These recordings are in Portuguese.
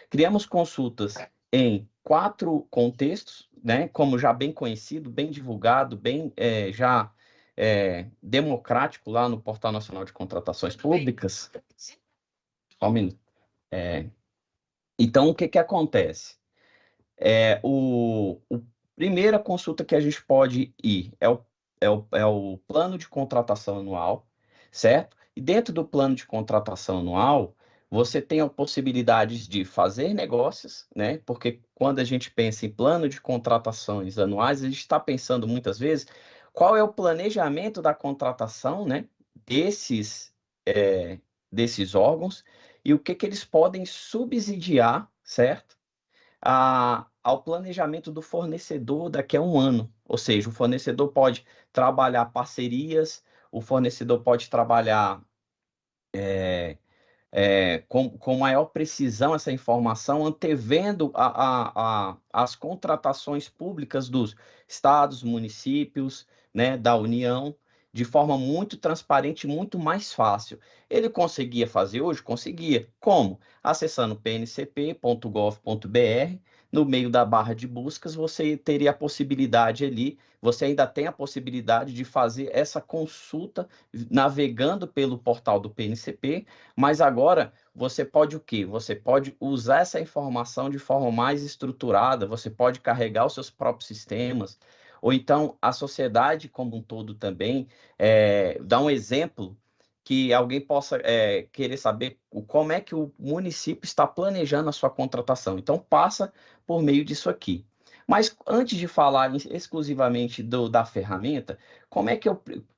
Criamos consultas em 4 contextos, né? Como já bem conhecido, bem divulgado, bem já democrático lá no Portal Nacional de Contratações Públicas. Só um minuto. Então, o que acontece? A primeira consulta que a gente pode ir é o plano de contratação anual, certo? E dentro do plano de contratação anual, você tem a possibilidade de fazer negócios, né? Porque quando a gente pensa em plano de contratações anuais, a gente está pensando muitas vezes qual é o planejamento da contratação, né? Desses órgãos e o que eles podem subsidiar, certo? Ao planejamento do fornecedor daqui a um ano. Ou seja, o fornecedor pode trabalhar parcerias, o fornecedor pode trabalhar com maior precisão essa informação, antevendo as contratações públicas dos estados, municípios, né, da União, de forma muito transparente, muito mais fácil. Ele conseguia fazer hoje? Conseguia. Como? Acessando pncp.gov.br, no meio da barra de buscas, você teria a possibilidade ali, você ainda tem a possibilidade de fazer essa consulta navegando pelo portal do PNCP, mas agora você pode o quê? Você pode usar essa informação de forma mais estruturada, você pode carregar os seus próprios sistemas, ou então a sociedade como um todo também, dá um exemplo que alguém possa querer saber como é que o município está planejando a sua contratação. Então, passa por meio disso aqui. Mas antes de falar exclusivamente da ferramenta, o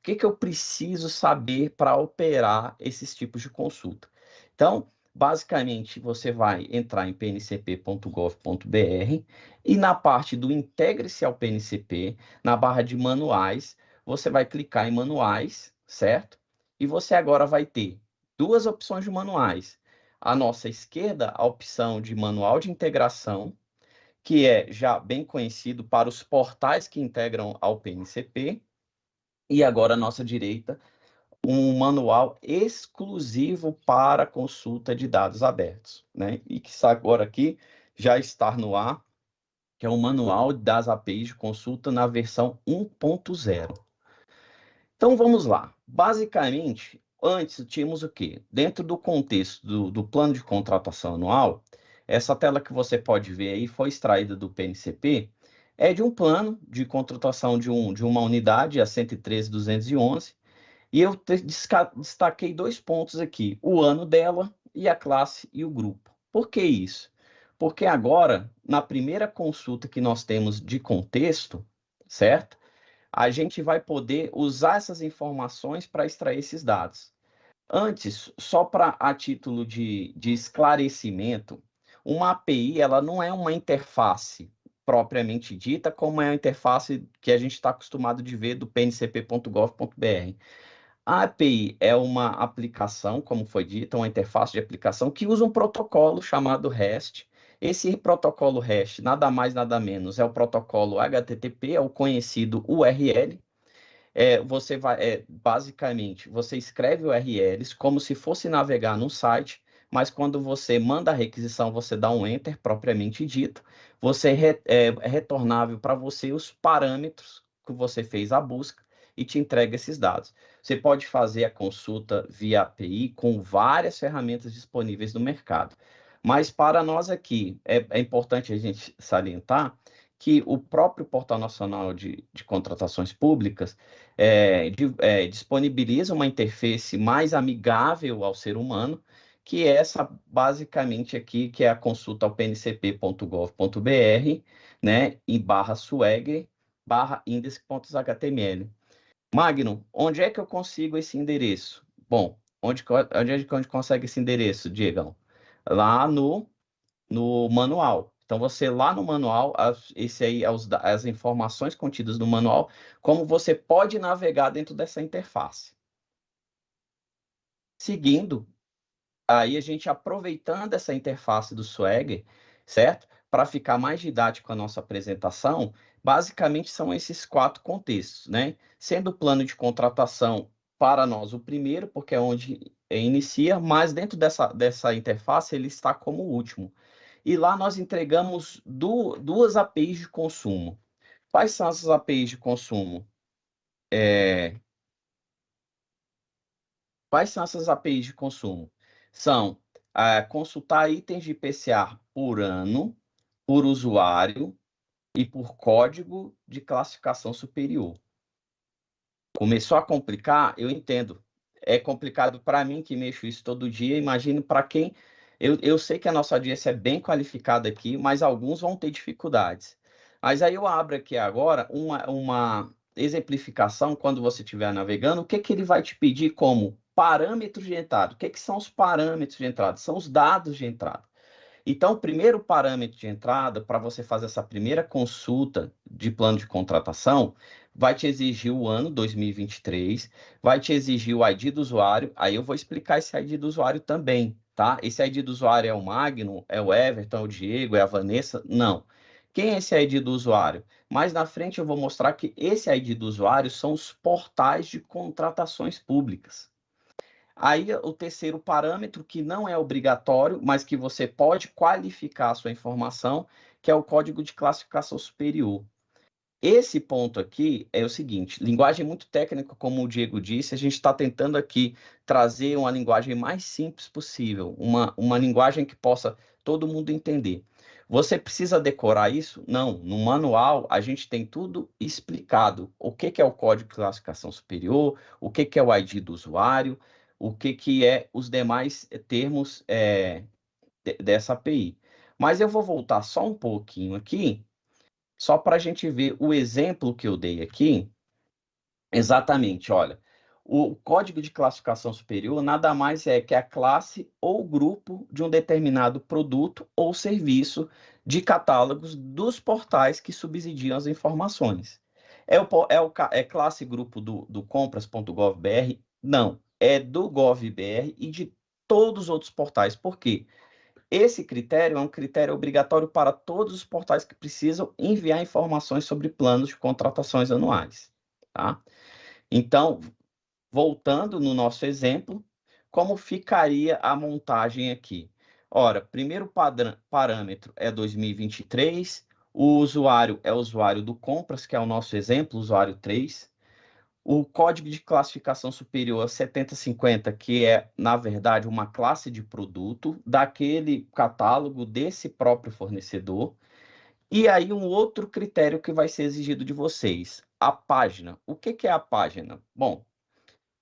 que eu preciso saber para operar esses tipos de consulta? Então, basicamente, você vai entrar em pncp.gov.br e na parte do Integre-se ao PNCP, na barra de manuais, você vai clicar em manuais, certo? E você agora vai ter duas opções de manuais. À nossa esquerda, a opção de manual de integração, que é já bem conhecido para os portais que integram ao PNCP, e agora à nossa direita, um manual exclusivo para consulta de dados abertos, né? E que agora aqui já está no ar, que é o manual das APIs de consulta na versão 1.0. Então vamos lá. Basicamente, antes tínhamos o quê? Dentro do contexto do plano de contratação anual, essa tela que você pode ver aí foi extraída do PNCP, é de um plano de contratação de uma unidade, a 113.211, e eu destaquei 2 pontos aqui, o ano dela e a classe e o grupo. Por que isso? Porque agora, na primeira consulta que nós temos de contexto, certo? A gente vai poder usar essas informações para extrair esses dados. Antes, só para a título de esclarecimento, uma API ela não é uma interface propriamente dita, como é a interface que a gente está acostumado de ver do pncp.gov.br. A API é uma aplicação, como foi dito, uma interface de aplicação que usa um protocolo chamado REST. Esse protocolo REST, nada mais, nada menos, é o protocolo HTTP, é o conhecido URL. Você vai, basicamente, você escreve URLs como se fosse navegar num site, mas quando você manda a requisição, você dá um enter, propriamente dito, é retornável para você os parâmetros que você fez a busca e te entrega esses dados. Você pode fazer a consulta via API com várias ferramentas disponíveis no mercado. Mas para nós aqui, é importante a gente salientar que o próprio Portal Nacional de Contratações Públicas disponibiliza uma interface mais amigável ao ser humano, que é essa basicamente aqui, que é a consulta ao pncp.gov.br, né, em /swagger, /index.html. Magno, onde é que eu consigo esse endereço? Bom, onde consegue esse endereço, Diegão? Lá no manual. Então, você lá no manual, esse aí é as informações contidas no manual, como você pode navegar dentro dessa interface. Seguindo, aí a gente aproveitando essa interface do Swagger, certo? Para ficar mais didático a nossa apresentação, basicamente são esses 4 contextos, né? Sendo o plano de contratação para nós o primeiro, porque é onde inicia, mas dentro dessa interface ele está como o último. e lá nós entregamos duas APIs de consumo. Quais são essas APIs de consumo? Quais são essas APIs de consumo? São consultar itens de IPCA por ano, por usuário e por código de classificação superior. Começou a complicar? Eu entendo. É complicado para mim que mexo isso todo dia. Imagino para quem. Eu sei que a nossa audiência é bem qualificada aqui, mas alguns vão ter dificuldades. Mas aí eu abro aqui agora uma exemplificação quando você estiver navegando. O que, que ele vai te pedir como parâmetros de entrada? O que, que são os parâmetros de entrada? São os dados de entrada. Então, o primeiro parâmetro de entrada para você fazer essa primeira consulta de plano de contratação vai te exigir o ano 2023, vai te exigir o ID do usuário. Aí eu vou explicar esse ID do usuário também, tá? Esse ID do usuário é o Magno, é o Everton, é o Diego, é a Vanessa? Não. Quem é esse ID do usuário? Mais na frente eu vou mostrar que esse ID do usuário são os portais de contratações públicas. Aí, o terceiro parâmetro, que não é obrigatório, mas que você pode qualificar a sua informação, que é o código de classificação superior. Esse ponto aqui é o seguinte: linguagem muito técnica, como o Diego disse, a gente está tentando aqui trazer uma linguagem mais simples possível, uma linguagem que possa todo mundo entender. Você precisa decorar isso? Não. No manual, a gente tem tudo explicado. O que, que é o código de classificação superior, o que, que é o ID do usuário, o que, que é os demais termos dessa API. Mas eu vou voltar só um pouquinho aqui, só para a gente ver o exemplo que eu dei aqui. Exatamente, olha, o código de classificação superior nada mais é que a classe ou grupo de um determinado produto ou serviço de catálogos dos portais que subsidiam as informações. É classe grupo do compras.gov.br? Não, é do gov.br e de todos os outros portais. Por quê? Esse critério é um critério obrigatório para todos os portais que precisam enviar informações sobre planos de contratações anuais, tá? Então, voltando no nosso exemplo, como ficaria a montagem aqui? Ora, primeiro parâmetro é 2023, o usuário é o usuário do compras, que é o nosso exemplo, usuário 3. O código de classificação superior a 7050, que é, na verdade, uma classe de produto daquele catálogo desse próprio fornecedor. E aí, um outro critério que vai ser exigido de vocês, a página. O que, que é a página? Bom,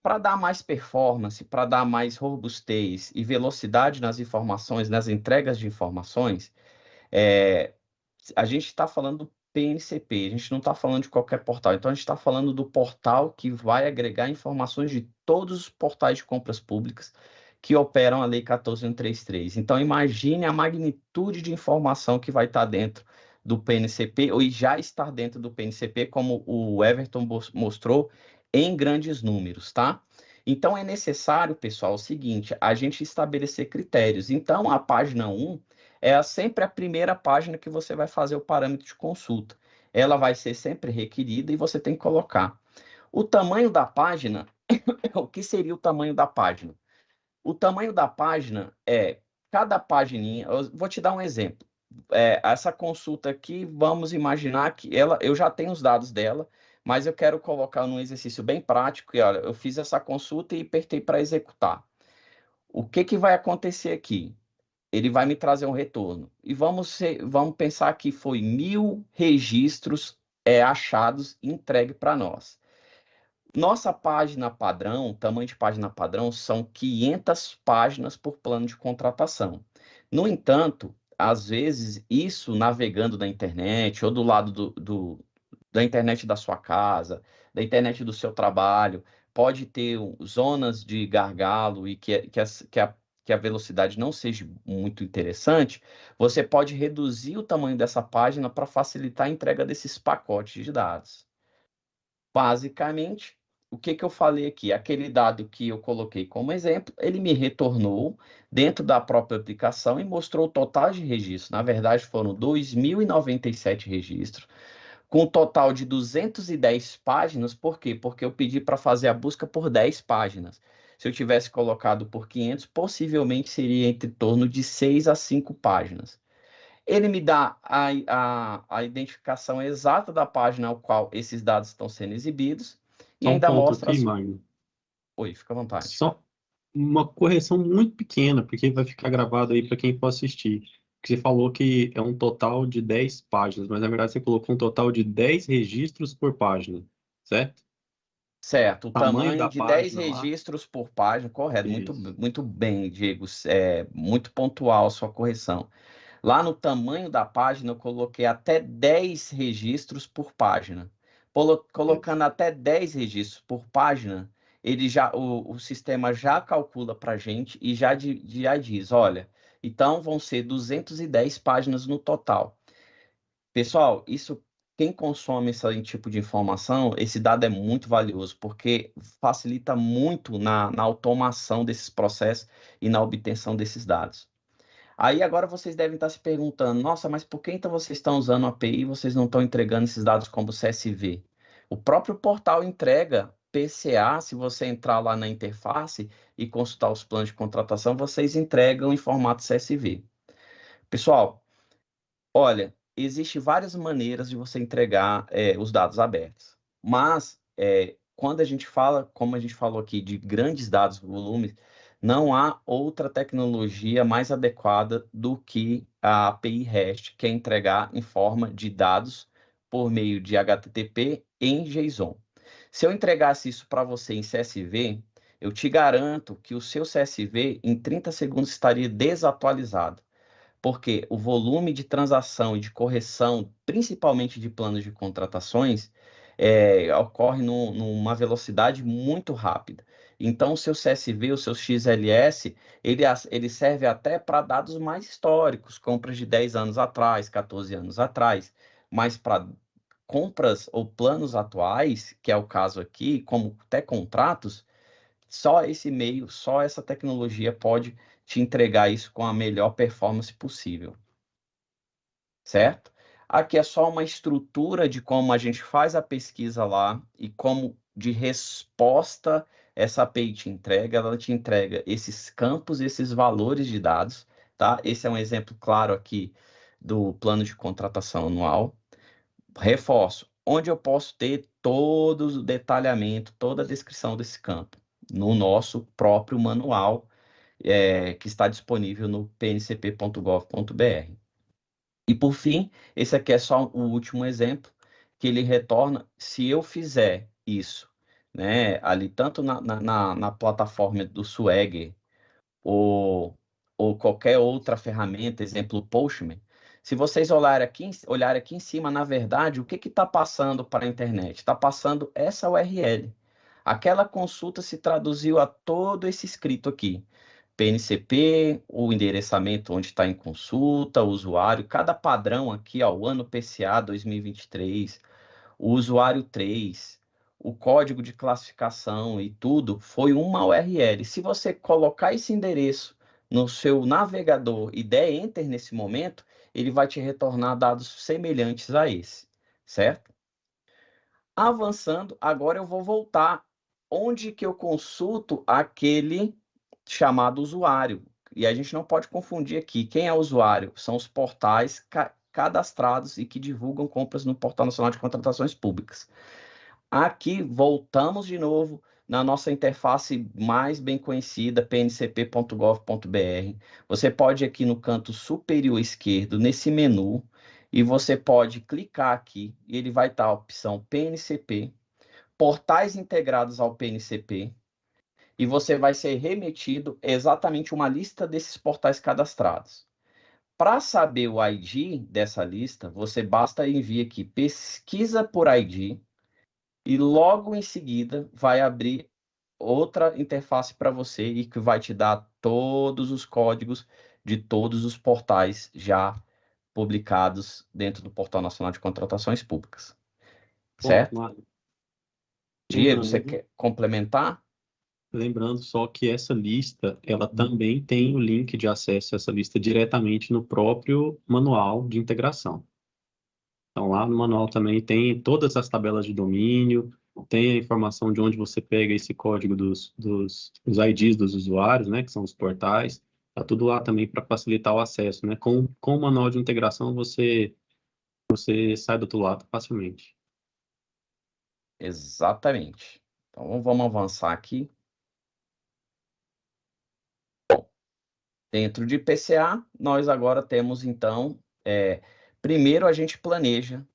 para dar mais performance, para dar mais robustez e velocidade nas informações, nas entregas de informações, a gente está falando do PNCP, a gente não está falando de qualquer portal. Então, a gente está falando do portal que vai agregar informações de todos os portais de compras públicas que operam a Lei 14.133. Então, imagine a magnitude de informação que vai estar dentro do PNCP, ou já estar dentro do PNCP, como o Everton mostrou, em grandes números, tá? Então, é necessário, pessoal, o seguinte, a gente estabelecer critérios. Então, a página 1 é sempre a primeira página que você vai fazer o parâmetro de consulta. Ela vai ser sempre requerida e você tem que colocar. O tamanho da página, o que seria o tamanho da página? O tamanho da página é cada pagininha. Eu vou te dar um exemplo. Essa consulta aqui, vamos imaginar que eu já tenho os dados dela, mas eu quero colocar num exercício bem prático. E olha, eu fiz essa consulta e apertei para executar. O que, que vai acontecer aqui? Ele vai me trazer um retorno. E vamos pensar que foi 1.000 registros achados e entregue para nós. Nossa página padrão, tamanho de página padrão, são 500 páginas por plano de contratação. No entanto, às vezes, isso navegando na internet ou do lado da internet da sua casa, da internet do seu trabalho, pode ter zonas de gargalo e que a velocidade não seja muito interessante, você pode reduzir o tamanho dessa página para facilitar a entrega desses pacotes de dados. Basicamente, o que, que eu falei aqui? Aquele dado que eu coloquei como exemplo, ele me retornou dentro da própria aplicação e mostrou o total de registros. Na verdade, foram 2.097 registros, com um total de 210 páginas. Por quê? Porque eu pedi para fazer a busca por 10 páginas. Se eu tivesse colocado por 500, possivelmente seria entre torno de 6 a 5 páginas. Ele me dá a identificação exata da página ao qual esses dados estão sendo exibidos e Só um ainda ponto mostra aqui, as... Magno. Oi, fica à vontade. Só uma correção muito pequena, porque vai ficar gravado aí para quem for assistir. Que você falou que é um total de 10 páginas, mas na verdade você colocou um total de 10 registros por página, certo? Certo, o Tamanho tamanho da de 10 página lá. registros por página, correto, Isso. muito bem, Diego, muito pontual a sua correção. Lá no tamanho da página, eu coloquei até 10 registros por página. Isso. Colocando até 10 registros por página, o sistema já calcula para a gente e já diz, olha, então vão ser 210 páginas no total. Pessoal, quem consome esse tipo de informação, esse dado é muito valioso, porque facilita muito na automação desses processos e na obtenção desses dados. Aí agora vocês devem estar se perguntando, nossa, mas por que então vocês estão usando a API e vocês não estão entregando esses dados como CSV? O próprio portal entrega PCA, se você entrar lá na interface e consultar os planos de contratação, vocês entregam em formato CSV. Pessoal, olha, existe várias maneiras de você entregar os dados abertos, mas quando a gente fala, como a gente falou aqui, de grandes dados, volumes, não há outra tecnologia mais adequada do que a API REST, que é entregar em forma de dados por meio de HTTP em JSON. Se eu entregasse isso para você em CSV, eu te garanto que o seu CSV em 30 segundos estaria desatualizado, porque o volume de transação e de correção, principalmente de planos de contratações, ocorre numa velocidade muito rápida. Então, o seu CSV, o seu XLS, ele serve até para dados mais históricos, compras de 10 anos atrás, 14 anos atrás, mas para compras ou planos atuais, que é o caso aqui, como até contratos, só esse meio, só essa tecnologia pode te entregar isso com a melhor performance possível, certo? Aqui é só uma estrutura de como a gente faz a pesquisa lá e como de resposta essa API te entrega. Ela te entrega esses campos, esses valores de dados, tá? Esse é um exemplo claro aqui do plano de contratação anual. Reforço, onde eu posso ter todo o detalhamento, toda a descrição desse campo, no nosso próprio manual, que está disponível no pncp.gov.br. E, por fim, esse aqui é só o último exemplo, que ele retorna, se eu fizer isso, né, ali tanto na plataforma do Swagger, ou, ou qualquer outra ferramenta, exemplo Postman, se vocês olharem aqui em cima, na verdade, o que está passando para a internet? Está passando essa URL. Aquela consulta se traduziu a todo esse escrito aqui. PNCP, o endereçamento onde está em consulta, o usuário, cada padrão aqui, ó, o ano PCA 2023, o usuário 3, o código de classificação e tudo foi uma URL. Se você colocar esse endereço no seu navegador e der Enter nesse momento, ele vai te retornar dados semelhantes a esse, certo? Avançando, agora eu vou voltar onde que eu consulto aquele chamado usuário. E a gente não pode confundir aqui. Quem é o usuário? São os portais cadastrados e que divulgam compras no Portal Nacional de Contratações Públicas. Aqui voltamos de novo na nossa interface mais bem conhecida, pncp.gov.br. Você pode aqui no canto superior esquerdo, nesse menu, e você pode clicar aqui e ele vai estar a opção PNCP, portais integrados ao PNCP, e você vai ser remetido exatamente uma lista desses portais cadastrados. Para saber o ID dessa lista, você basta enviar aqui pesquisa por ID, e logo em seguida vai abrir outra interface para você e que vai te dar todos os códigos de todos os portais já publicados dentro do Portal Nacional de Contratações Públicas. Ponto, Certo? Magno. Diego, você Lembrando, quer complementar? lembrando só que essa lista, ela também tem o link de acesso a essa lista diretamente no próprio manual de integração. Então, lá no manual também tem todas as tabelas de domínio, tem a informação de onde você pega esse código dos IDs dos usuários, né, que são os portais. Tá tudo lá também para facilitar o acesso, né? Com o manual de integração, você sai do outro lado facilmente. Exatamente. Então, vamos avançar aqui. Dentro de PCA, nós agora temos, então, primeiro a gente planeja,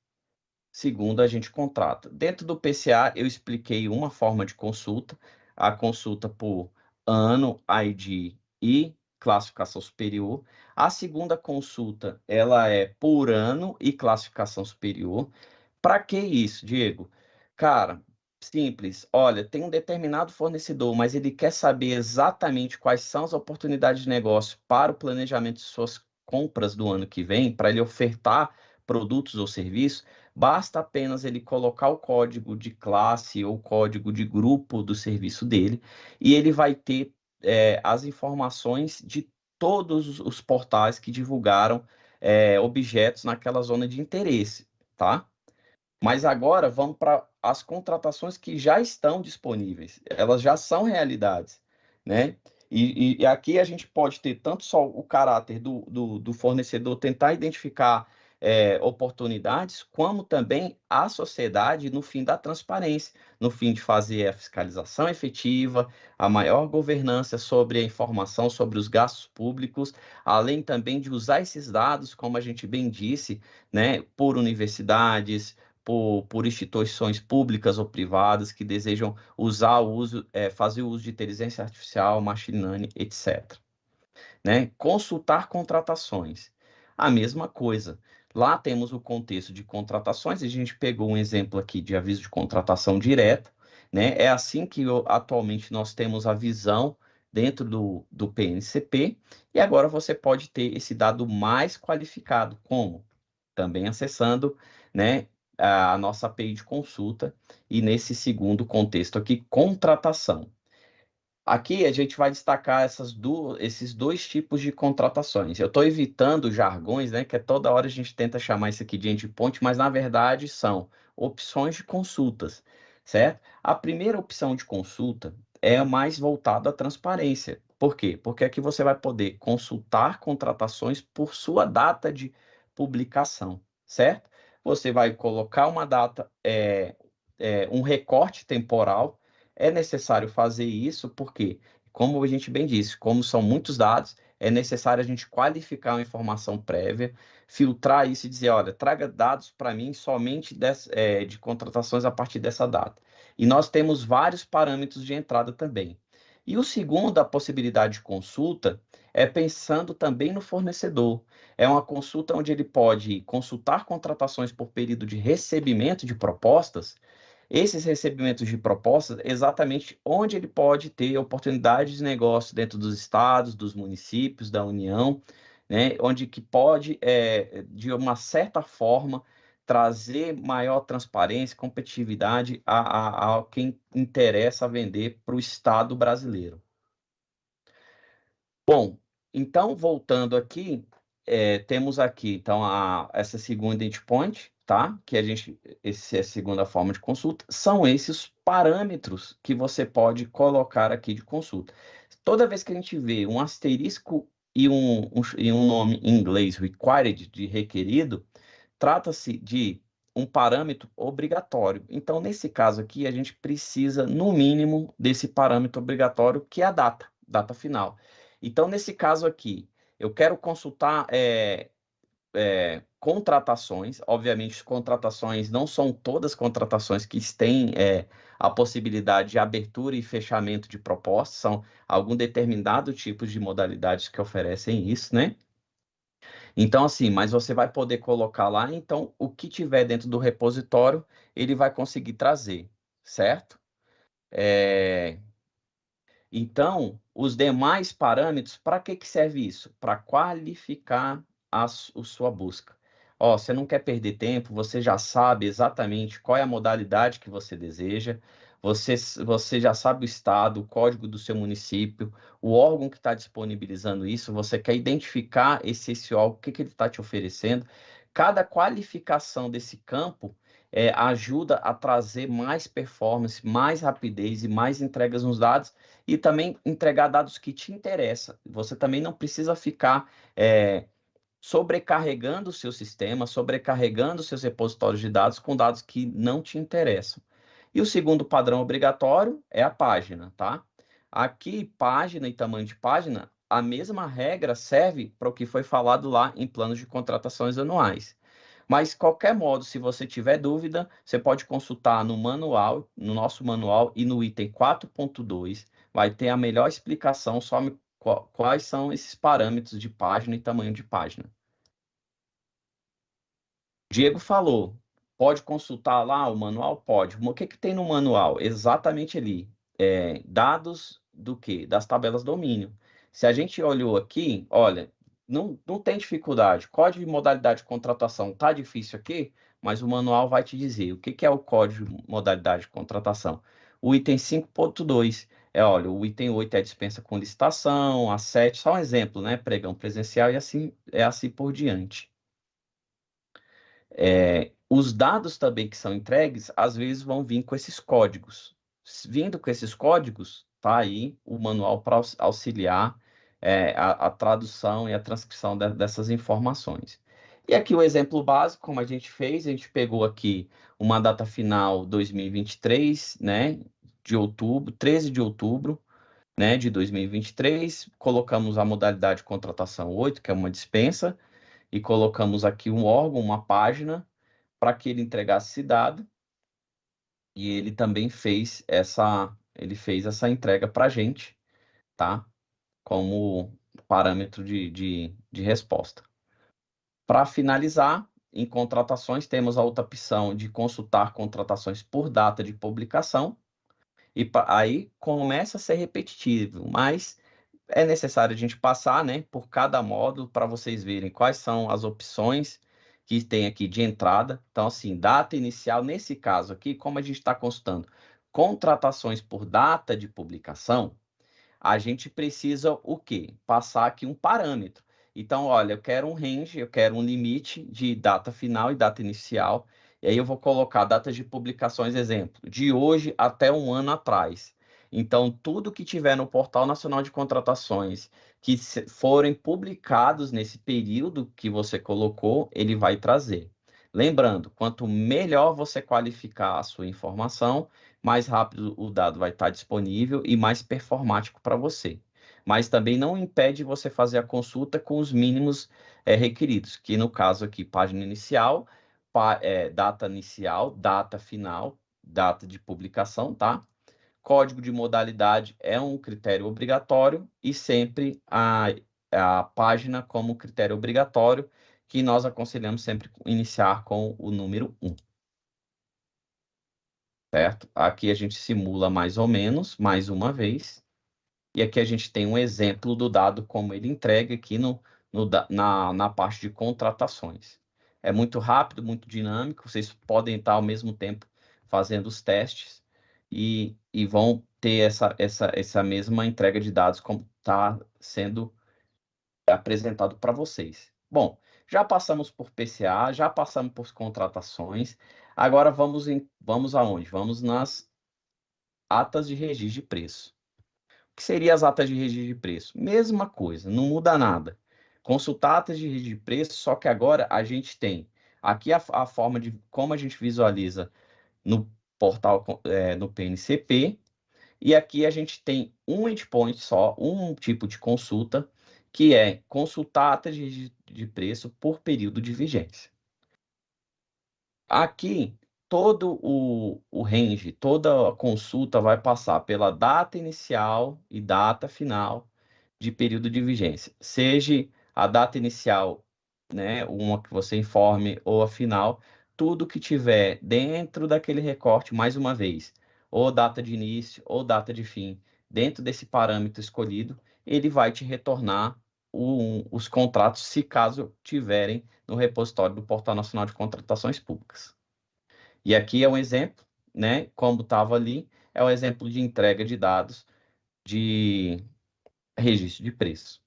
segundo a gente contrata. Dentro do PCA, eu expliquei uma forma de consulta, a consulta por ano, ID e classificação superior. A segunda consulta, ela é por ano e classificação superior. Para que isso, Diego? Cara, simples. Olha, tem um determinado fornecedor, mas ele quer saber exatamente quais são as oportunidades de negócio para o planejamento de suas compras do ano que vem, para ele ofertar produtos ou serviços. Basta apenas ele colocar o código de classe ou código de grupo do serviço dele e ele vai ter as informações de todos os portais que divulgaram objetos naquela zona de interesse, tá? Mas agora vamos para as contratações que já estão disponíveis, elas já são realidades, né? E aqui a gente pode ter tanto só o caráter do fornecedor tentar identificar oportunidades, como também a sociedade no fim da transparência, no fim de fazer a fiscalização efetiva, a maior governança sobre a informação sobre os gastos públicos, além também de usar esses dados, como a gente bem disse, né, por universidades, por instituições públicas ou privadas que desejam fazer o uso de inteligência artificial, machine learning, etc. Né? Consultar contratações. A mesma coisa. Lá temos o contexto de contratações, a gente pegou um exemplo aqui de aviso de contratação direta, né? É assim que atualmente nós temos a visão dentro do PNCP, e agora você pode ter esse dado mais qualificado, como? Também acessando, né, a nossa API de consulta, e nesse segundo contexto aqui, contratação. Aqui a gente vai destacar esses dois tipos de contratações. Eu estou evitando jargões, né? Que toda hora a gente tenta chamar isso aqui de endpoint, mas na verdade são opções de consultas, certo? A primeira opção de consulta é a mais voltada à transparência. Por quê? Porque aqui você vai poder consultar contratações por sua data de publicação, certo? Você vai colocar uma data, um recorte temporal. É necessário fazer isso porque, como a gente bem disse, como são muitos dados, é necessário a gente qualificar uma informação prévia, filtrar isso e dizer, olha, traga dados para mim somente de contratações a partir dessa data. E nós temos vários parâmetros de entrada também. E o segundo, a possibilidade de consulta, é pensando também no fornecedor. É uma consulta onde ele pode consultar contratações por período de recebimento de propostas, esses recebimentos de propostas, exatamente onde ele pode ter oportunidades de negócio dentro dos estados, dos municípios, da União, né, onde que pode, de uma certa forma, trazer maior transparência, competitividade a quem interessa vender para o Estado brasileiro. Bom, então, voltando aqui, temos aqui, então, essa segunda endpoint, tá? Que essa é a segunda forma de consulta, são esses parâmetros que você pode colocar aqui de consulta. Toda vez que a gente vê um asterisco e um nome em inglês, required, de requerido, trata-se de um parâmetro obrigatório. Então, nesse caso aqui, a gente precisa, no mínimo, desse parâmetro obrigatório, que é a data final. Então, nesse caso aqui, eu quero consultar contratações. Obviamente, contratações não são todas contratações que têm a possibilidade de abertura e fechamento de propostas, são algum determinado tipo de modalidades que oferecem isso, né? Então, assim, mas você vai poder colocar lá, então, o que tiver dentro do repositório, ele vai conseguir trazer, certo? Então, os demais parâmetros, para que serve isso? Para qualificar a sua busca. Ó, você não quer perder tempo, você já sabe exatamente qual é a modalidade que você deseja, você já sabe o estado, o código do seu município, o órgão que está disponibilizando isso, você quer identificar esse órgão, o que ele está te oferecendo. Cada qualificação desse campo, ajuda a trazer mais performance, mais rapidez e mais entregas nos dados, e também entregar dados que te interessam. Você também não precisa ficar sobrecarregando o seu sistema, sobrecarregando seus repositórios de dados com dados que não te interessam. E o segundo padrão obrigatório é a página, tá? Aqui, página e tamanho de página, a mesma regra serve para o que foi falado lá em planos de contratações anuais. Mas, qualquer modo, se você tiver dúvida, você pode consultar no manual, no nosso manual e no item 4.2, vai ter a melhor explicação sobre quais são esses parâmetros de página e tamanho de página. Diego falou, pode consultar lá o manual? Pode. O que tem no manual? Exatamente ali, dados do quê? Das tabelas domínio. Se a gente olhou aqui, olha, não tem dificuldade. Código de modalidade de contratação está difícil aqui, mas o manual vai te dizer o que é o código de modalidade de contratação. O item 5.2 olha, o item 8 é a dispensa com licitação, a 7, só um exemplo, né? Pregão presencial e assim por diante. Os dados também que são entregues, às vezes vão vir com esses códigos. Vindo com esses códigos, tá aí o manual para auxiliar a tradução e a transcrição dessas informações. E aqui o exemplo básico, como a gente fez, a gente pegou aqui uma data final 2023, né, de outubro, 13 de outubro, né, de 2023, colocamos a modalidade de contratação 8, que é uma dispensa, e colocamos aqui um órgão, uma página, para que ele entregasse esse dado, e ele também fez essa entrega para a gente, tá? Como parâmetro de resposta. Para finalizar, em contratações, temos a outra opção de consultar contratações por data de publicação, e aí começa a ser repetitivo, mas é necessário a gente passar, né, por cada módulo para vocês verem quais são as opções que tem aqui de entrada. Então, assim, data inicial, nesse caso aqui, como a gente está consultando contratações por data de publicação, a gente precisa o quê? Passar aqui um parâmetro. Então, olha, eu quero um range, eu quero um limite de data final e data inicial, e aí eu vou colocar datas de publicações, exemplo, de hoje até um ano atrás. Então, tudo que tiver no Portal Nacional de Contratações que forem publicados nesse período que você colocou, ele vai trazer. Lembrando, quanto melhor você qualificar a sua informação, mais rápido o dado vai estar disponível e mais performático para você. Mas também não impede você fazer a consulta com os mínimos requeridos, que no caso aqui, página inicial, data inicial, data final, data de publicação, tá? Código de modalidade é um critério obrigatório e sempre a página como critério obrigatório, que nós aconselhamos sempre iniciar com o número 1. Certo? Aqui a gente simula mais ou menos, mais uma vez. E aqui a gente tem um exemplo do dado como ele entrega aqui na parte de contratações. É muito rápido, muito dinâmico, vocês podem estar ao mesmo tempo fazendo os testes e vão ter essa mesma entrega de dados como está sendo apresentado para vocês. Bom, já passamos por PCA, já passamos por contratações, agora vamos aonde? Vamos nas atas de registro de preço. O que seriam as atas de registro de preço? Mesma coisa, não muda nada. Consultar atas de registro de preço, só que agora a gente tem aqui a forma de como a gente visualiza no portal, no PNCP, e aqui a gente tem um endpoint só, um tipo de consulta, que é consultar atas de registro de preço por período de vigência. Aqui, todo o range, toda a consulta vai passar pela data inicial e data final de período de vigência. Seja a data inicial, né, uma que você informe, ou a final, tudo que tiver dentro daquele recorte, mais uma vez, ou data de início, ou data de fim, dentro desse parâmetro escolhido, ele vai te retornar os contratos, se caso tiverem no repositório do Portal Nacional de Contratações Públicas. E aqui é um exemplo, né, como estava ali, é um exemplo de entrega de dados de registro de preço.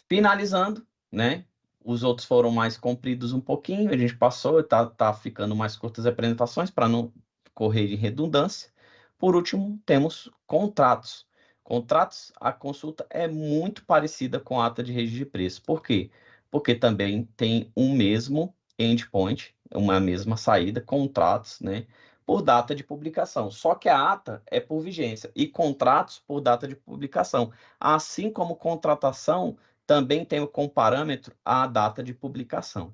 Finalizando, né, Os outros foram mais compridos um pouquinho, a gente passou, tá ficando mais curtas as apresentações para não correr de redundância. Por último, temos contratos. Contratos, a consulta é muito parecida com a ata de registro de preço. Por quê? Porque também tem um mesmo endpoint, uma mesma saída, contratos, né? Por data de publicação. Só que a ata é por vigência e contratos por data de publicação. Assim como contratação também tem como parâmetro a data de publicação,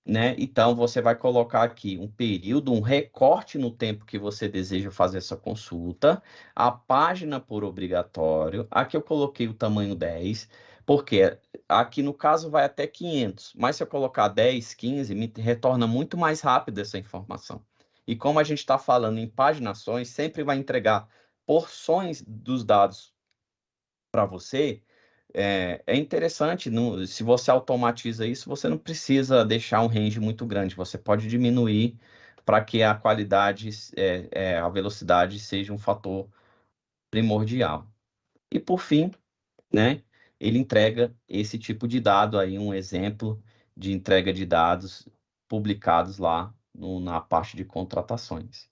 né? Então, você vai colocar aqui um período, um recorte no tempo que você deseja fazer essa consulta, a página por obrigatório. Aqui eu coloquei o tamanho 10, porque aqui no caso vai até 500, mas se eu colocar 10, 15, me retorna muito mais rápido essa informação. E como a gente está falando em paginações, sempre vai entregar porções dos dados para você. É interessante, se você automatiza isso, você não precisa deixar um range muito grande, você pode diminuir para que a qualidade, a velocidade seja um fator primordial. E por fim, né, ele entrega esse tipo de dado aí, um exemplo de entrega de dados publicados lá na parte de contratações.